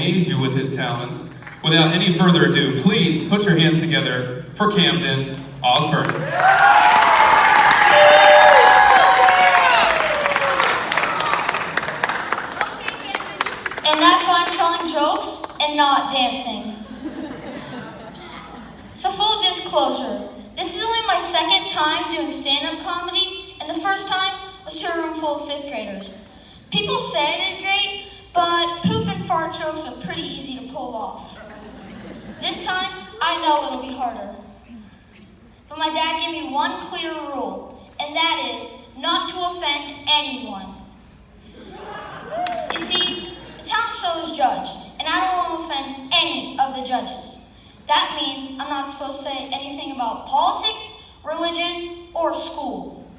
amaze you with his talents. Without any further ado, please put your hands together for Camden Osborne. And that's why I'm telling jokes and not dancing. So full disclosure, this is only my second time doing stand-up comedy, and the first time was to a room full of 5th graders. People say I did great, but poop and fart jokes are pretty easy to pull off. This time, I know it'll be harder. But my dad gave me one clear rule, and that is not to offend anyone. You see, the talent show is judged, and I don't want to offend any of the judges. That means I'm not supposed to say anything about politics, religion, or school.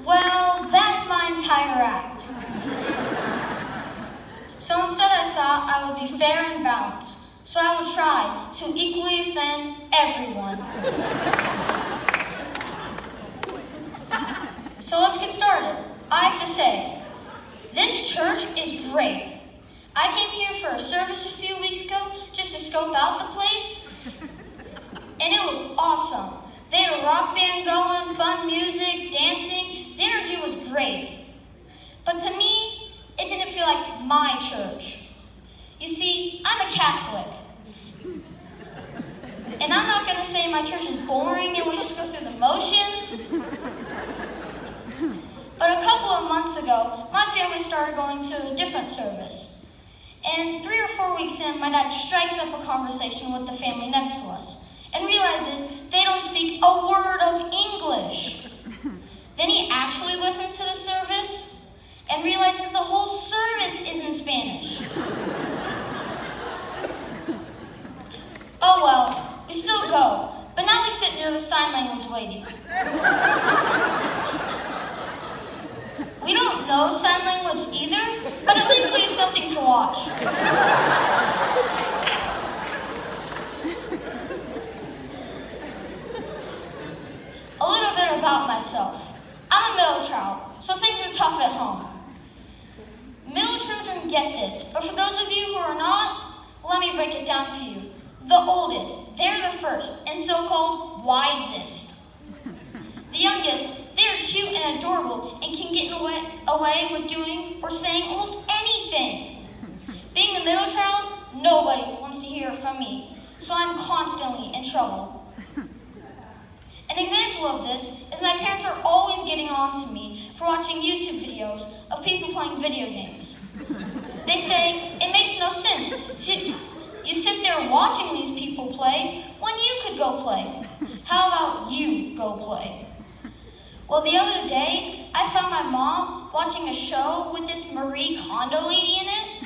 Well, that's my entire act. So instead I thought I would be fair and balanced. So I will try to equally offend everyone. So let's get started. I have to say, this church is great. I came here for a service a few weeks ago just to scope out the place, and it was awesome. They had a rock band going, fun music, dancing. The energy was great. But to me, it didn't feel like my church. You see, I'm a Catholic. And I'm not going to say my church is boring and we just go through the motions. But a couple of months ago, my family started going to a different service. And 3 or 4 weeks in, my dad strikes up a conversation with the family next to us and realizes they don't speak a word of English. Then he actually listens to the service and realizes the whole service is in Spanish. Oh well, we still go, but now we sit near the sign language lady. We don't know sign language either, but at least we have something to watch. A little bit about myself. I'm a middle child, so things are tough at home. Middle children get this, but for those of you who are not, let me break it down for you. The oldest, they're the first, and so-called wisest. The youngest, they're cute and adorable and can get away with doing or saying almost anything. Being the middle child, nobody wants to hear from me, so I'm constantly in trouble. An example of this is my parents are always getting on to me for watching YouTube videos of people playing video games. They say, it makes no sense. You sit there watching these people play when you could go play. How about you go play? Well, the other day, I found my mom watching a show with this Marie Kondo lady in it.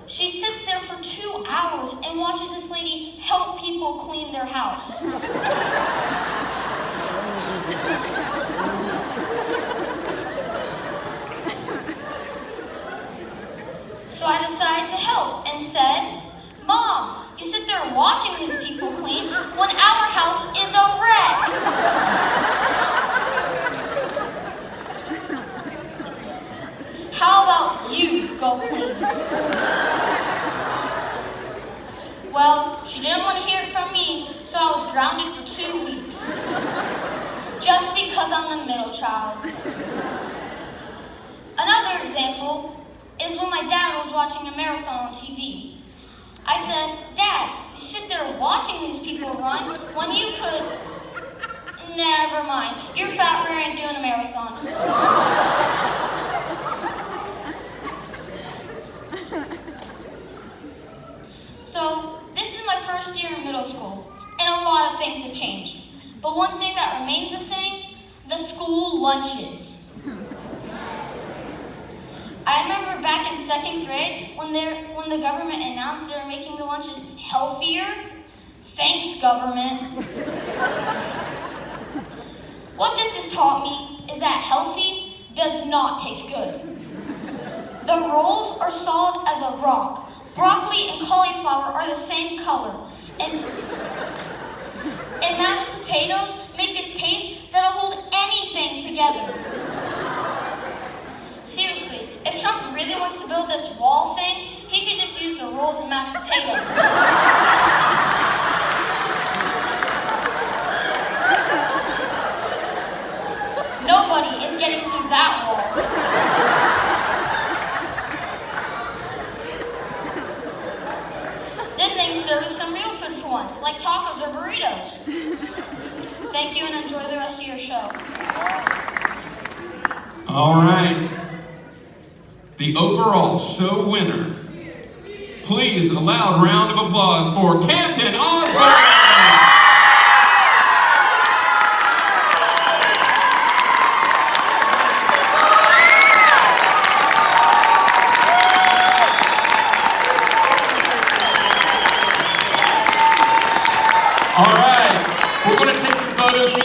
She sits there for 2 hours and watches this lady help people clean their house. So I decided to help and said, Mom, you sit there watching these people clean when our house is a wreck. How about you go clean? Well, she didn't want to hear it from me, so I was grounded for 2 weeks. Just because I'm the middle child. Another example is when my dad was watching a marathon on TV. I said, Dad, you sit there watching these people run when you could... Never mind, you're fat, we ain't doing a marathon. So, this is my first year in middle school, and a lot of things have changed. But one thing that remains the same, the school lunches. I remember back in 2nd grade when the government announced they were making the lunches healthier. Thanks, government. What this has taught me is that healthy does not taste good. The rolls are solid as a rock. Broccoli and cauliflower are the same color. And mashed potatoes make this paste that'll hold anything together. Seriously, if Trump really really wants to build this wall thing, he should just use the rules and mashed potatoes. Nobody is getting through that wall. Then they can serve us some real food for once, like tacos or burritos. Thank you and enjoy the rest of your show. All right. The overall show winner. Please, a loud round of applause for Camden.